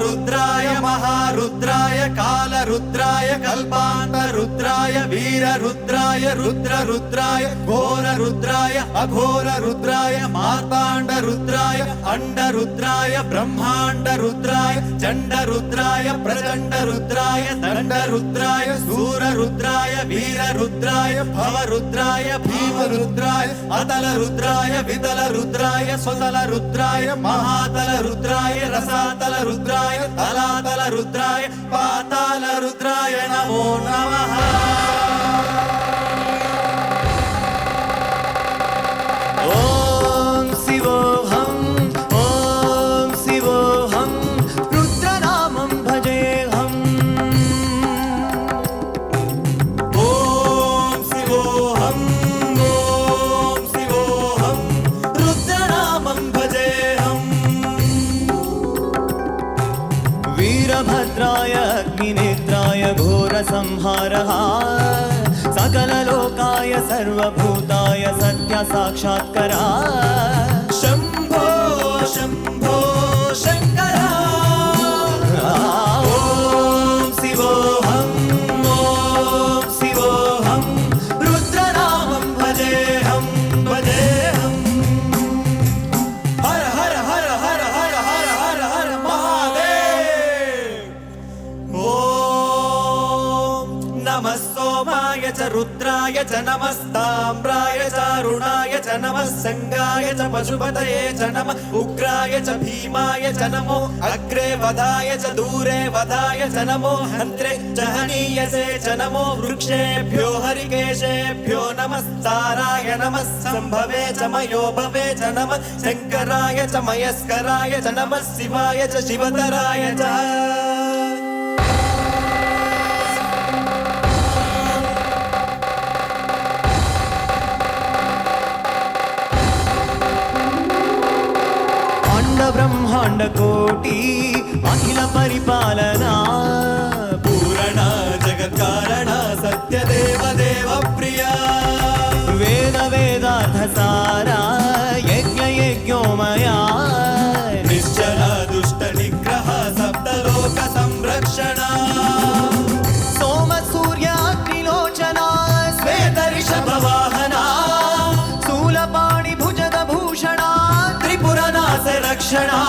रुद्राय महारुद्राय कालरुद्राय कल्पान्तरुद्राय वीररुद्राय रुद्ररुद्राय घोररुद्राय अघोररुद्राय मार्ताण्डरुद्राय अण्डरुद्राय ब्रह्माण्डरुद्राय चण्डरुद्राय प्रचण्डरुद्राय दण्डरुद्राय सूररुद्राय वीररुद्राय भवरुद्राय भीमरुद्राय अतलरुद्राय वितलरुद्राय स्वतलरुद्राय महातलरुद्राय रसातलरुद्राय तलातलरुद्राय पातालरुद्राय नमो नमः। ॐ शिवोऽहं ॐ शिवोऽहं रुद्रनामं भजेऽहं। ॐ शिवोऽहं ॐ शिवोऽहं रुद्रनामं भजेऽहं। वीरभद्राय अग्निनेत्राय घोरसंहारः सकललोकाय सर्वभूताय सत्यसाक्षात्करा शम्भो शम्भो शङ्कर। ॐ शिवोऽहं ॐ शिवोऽहं रुद्रनामं भजेऽहं भजेऽहं। हर हर हर हर हर हर हर हर महादेव। ॐ नमः सोमाय च रुद्राय च नमस्ताम्राय च अरुणाय च नमः संगाय च पशुपतये च नमः उग्राय च भीमाय च नमो अग्रे वधाय च दूरे वधाय च नमो हन्त्रे च हनीयसे च नमो वृक्षेभ्यो हरिकेशेभ्यो नमः साराय नमः संभवे च मयो भवे च नमः शङ्कराय च मयस्कराय च नमः शिवाय च शिवतराय च। ब्रह्मांड कोटि अखिल परिपालना पूरण जगत्कारण सत्यदेव देव प्रिया वेद वेदार्थ सारा यज्ञ यज्ञोमया निश्चल दुष्ट निग्रह सप्तलोक संरक्षण सोम सूर्य अग्निलोचना श्वेत ऋषभ वाहना शूलपाणि भुजग भूषणा त्रिपुरनाश रक्षणा